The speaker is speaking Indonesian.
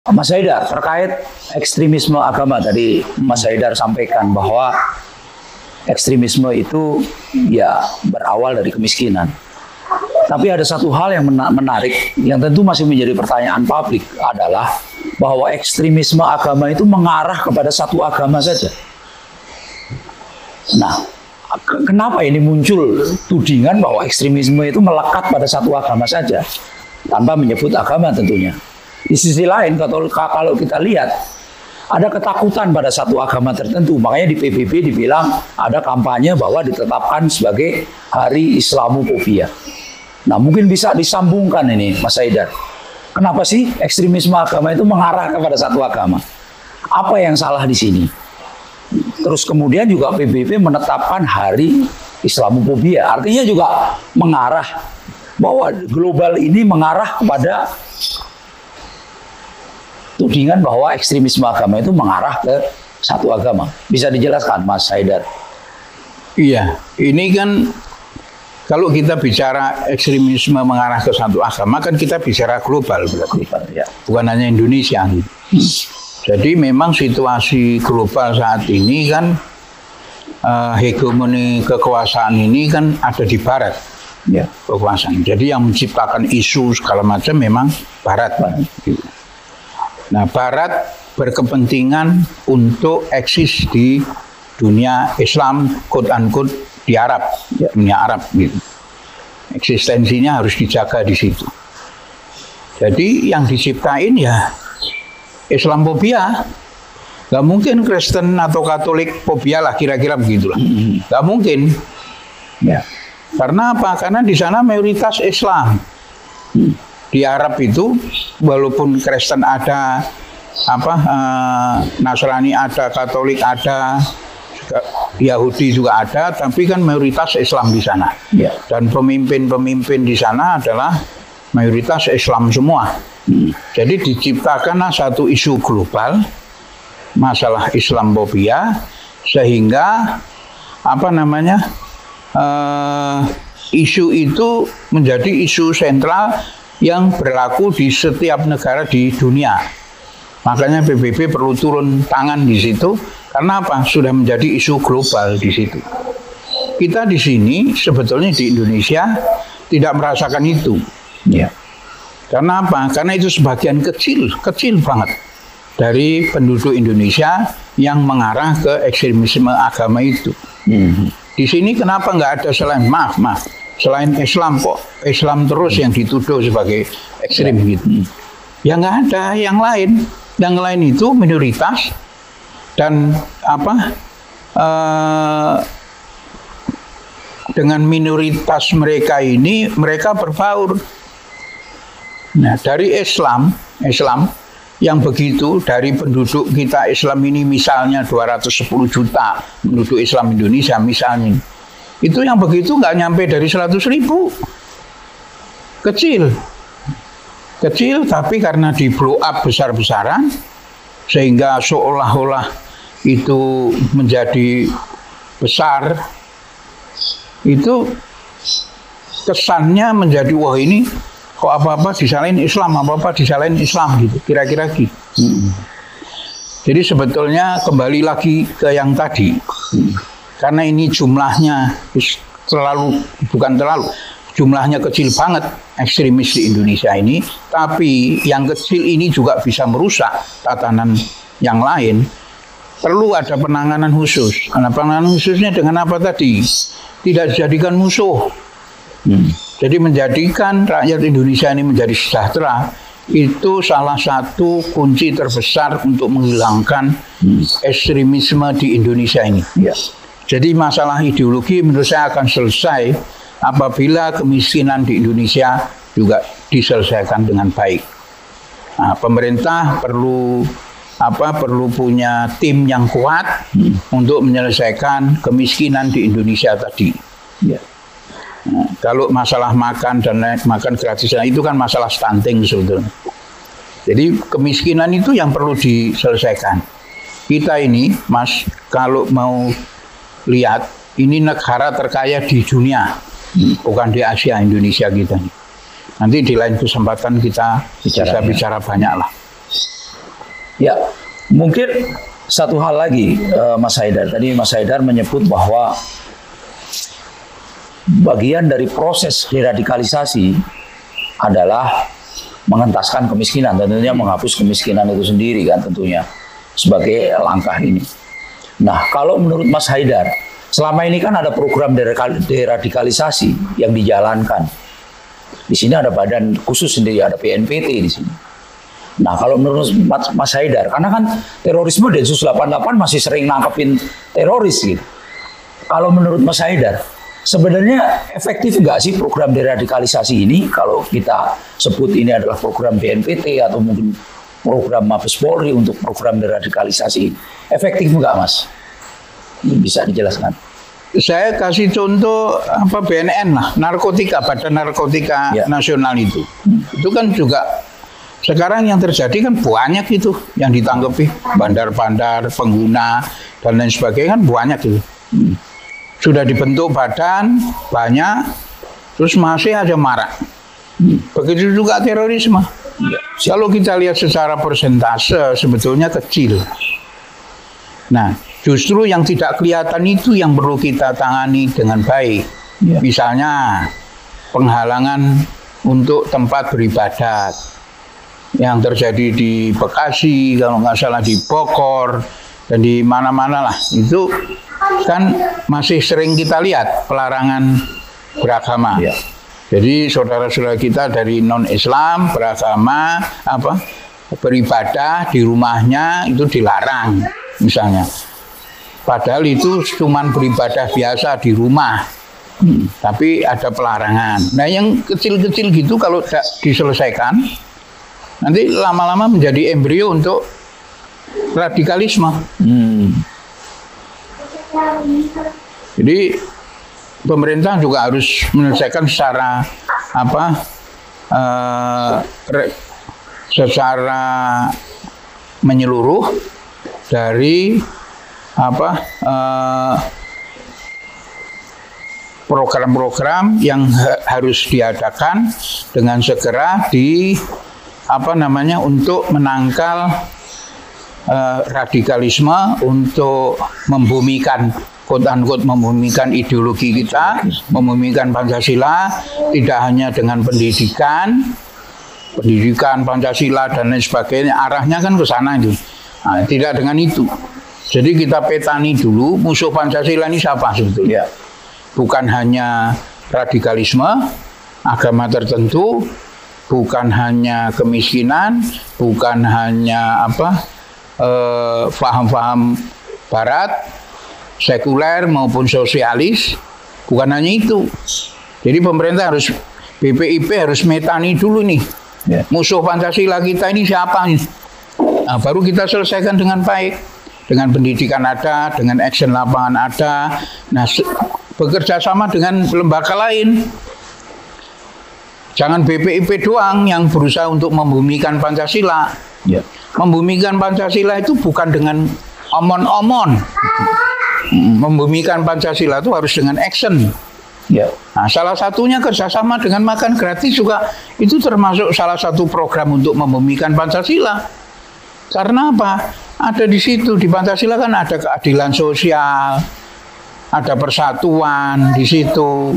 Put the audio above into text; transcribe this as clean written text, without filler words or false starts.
Mas Haidar, terkait ekstremisme agama tadi Mas Haidar sampaikan bahwa ekstremisme itu ya berawal dari kemiskinan. Tapi ada satu hal yang menarik yang tentu masih menjadi pertanyaan publik adalah bahwa ekstremisme agama itu mengarah kepada satu agama saja. Nah, kenapa ini muncul tudingan bahwa ekstremisme itu melekat pada satu agama saja tanpa menyebut agama tentunya. Di sisi lain, kalau kita lihat, ada ketakutan pada satu agama tertentu. Makanya di PBB dibilang ada kampanye bahwa ditetapkan sebagai Hari Islamophobia. Nah, mungkin bisa disambungkan ini, Mas Haidar. Kenapa sih ekstremisme agama itu mengarah kepada satu agama? Apa yang salah di sini? Terus kemudian juga PBB menetapkan Hari Islamophobia. Artinya juga mengarah bahwa global ini mengarah kepada tudingan bahwa ekstremisme agama itu mengarah ke satu agama. Bisa dijelaskan, Mas Haidar? Iya, ini kan kalau kita bicara ekstremisme mengarah ke satu agama, kan kita bicara global, ya. Bukan hanya Indonesia. Jadi memang situasi global saat ini kan hegemoni kekuasaan ini kan ada di Barat, ya, kekuasaan. Jadi yang menciptakan isu segala macam memang Barat. Nah, Barat berkepentingan untuk eksis di dunia Islam, quote-unquote, di Arab, dunia Arab. Gitu. Eksistensinya harus dijaga di situ. Jadi yang diciptain ya Islamophobia. Gak mungkin Kristen atau Katolik fobia lah, kira-kira begitulah. Gak mungkin. Ya. Karena apa? Karena di sana mayoritas Islam. Di Arab itu walaupun Kristen ada, Nasrani ada, Katolik ada, Yahudi juga ada, tapi kan mayoritas Islam di sana. Ya. Dan pemimpin-pemimpin di sana adalah mayoritas Islam semua. Jadi diciptakanlah satu isu global, masalah Islamophobia, sehingga isu itu menjadi isu sentral yang berlaku di setiap negara di dunia. Makanya PBB perlu turun tangan di situ. Karena apa? Sudah menjadi isu global di situ. Kita di sini sebetulnya di Indonesia tidak merasakan itu. Ya. Karena apa? Karena itu sebagian kecil banget dari penduduk Indonesia yang mengarah ke ekstremisme agama itu. Di sini kenapa nggak ada selain selain Islam kok Islam terus yang dituduh sebagai ekstrim gitu? Ya nggak ada yang lain. Yang lain itu minoritas dan dengan minoritas mereka ini mereka berbaur. Nah, dari Islam yang begitu, dari penduduk kita Islam ini misalnya 210 juta penduduk Islam Indonesia misalnya, itu yang begitu nggak nyampe dari 100.000. Kecil tapi karena di blow up besar-besaran sehingga seolah-olah itu menjadi besar, itu kesannya menjadi wah ini kok apa-apa disalahin Islam, apa-apa disalahin Islam gitu, kira-kira gitu. Jadi sebetulnya kembali lagi ke yang tadi, karena ini jumlahnya jumlahnya kecil banget ekstremis di Indonesia ini, tapi yang kecil ini juga bisa merusak tatanan yang lain. Perlu ada penanganan khusus. Karena penanganan khususnya dengan apa tadi? Tidak dijadikan musuh. Jadi menjadikan rakyat Indonesia ini menjadi sejahtera, itu salah satu kunci terbesar untuk menghilangkan ekstremisme di Indonesia ini. Ya. Jadi masalah ideologi menurut saya akan selesai apabila kemiskinan di Indonesia juga diselesaikan dengan baik. Nah, pemerintah perlu punya tim yang kuat untuk menyelesaikan kemiskinan di Indonesia tadi. Ya. Nah, kalau masalah makan dan makan gratis itu kan masalah stunting sebetulnya. Jadi kemiskinan itu yang perlu diselesaikan. Kita ini, Mas, kalau mau lihat ini negara terkaya di dunia. bukan di Asia Indonesia kita. Nanti di lain kesempatan kita bisa bicara banyak lah. Ya, mungkin satu hal lagi, Mas Haidar. Tadi Mas Haidar menyebut bahwa bagian dari proses deradikalisasi adalah mengentaskan kemiskinan, tentunya menghapus kemiskinan itu sendiri kan tentunya sebagai langkah ini. Nah, kalau menurut Mas Haidar, selama ini kan ada program deradikalisasi yang dijalankan. Di sini ada badan khusus sendiri, ada BNPT di sini. Nah, kalau menurut Mas Haidar, karena kan terorisme Densus 88 masih sering nangkepin teroris gitu. Kalau menurut Mas Haidar, sebenarnya efektif nggak sih program deradikalisasi ini? Kalau kita sebut ini adalah program BNPT atau mungkin program Mabes Polri untuk program deradikalisasi, efektif nggak, Mas? Ini bisa dijelaskan. Saya kasih contoh BNN lah, narkotika, Badan Narkotika Nasional itu. Itu kan juga sekarang yang terjadi kan banyak itu yang ditanggapi, bandar-bandar, pengguna dan lain sebagainya kan banyak itu. Sudah dibentuk badan banyak, terus masih aja marak. Begitu juga terorisme. Kalau kita lihat secara persentase sebetulnya kecil. Nah, justru yang tidak kelihatan itu yang perlu kita tangani dengan baik. Misalnya penghalangan untuk tempat beribadat yang terjadi di Bekasi, kalau nggak salah di Bogor dan di mana-mana lah. Itu kan masih sering kita lihat pelarangan beragama. Jadi saudara-saudara kita dari non-Islam beragama beribadah di rumahnya itu dilarang misalnya. Padahal itu cuman beribadah biasa di rumah. Tapi ada pelarangan. Nah, yang kecil-kecil gitu kalau tidak diselesaikan nanti lama-lama menjadi embrio untuk radikalisme. Jadi pemerintah juga harus menyelesaikan secara secara menyeluruh dari program-program yang harus diadakan dengan segera untuk menangkal radikalisme, untuk membumikan quote-unquote membumikan ideologi kita, membumikan Pancasila, tidak hanya dengan pendidikan Pancasila dan lain sebagainya, arahnya kan ke sana itu. Nah, tidak dengan itu. Jadi kita petani dulu musuh Pancasila ini siapa sebetulnya. Bukan hanya radikalisme, agama tertentu, bukan hanya kemiskinan, bukan hanya paham-paham Barat, sekuler maupun sosialis, bukan hanya itu. Jadi pemerintah harus, BPIP harus metani dulu nih, musuh Pancasila kita ini siapa nih. Nah, baru kita selesaikan dengan baik, dengan pendidikan ada, dengan action lapangan ada. Nah, bekerja sama dengan lembaga lain. Jangan BPIP doang yang berusaha untuk membumikan Pancasila. Membumikan Pancasila itu bukan dengan omon-omon. Membumikan Pancasila itu harus dengan action. Nah, salah satunya kerjasama dengan makan gratis juga itu termasuk salah satu program untuk membumikan Pancasila. Karena apa? Ada di situ, di Pancasila kan ada keadilan sosial, ada persatuan di situ.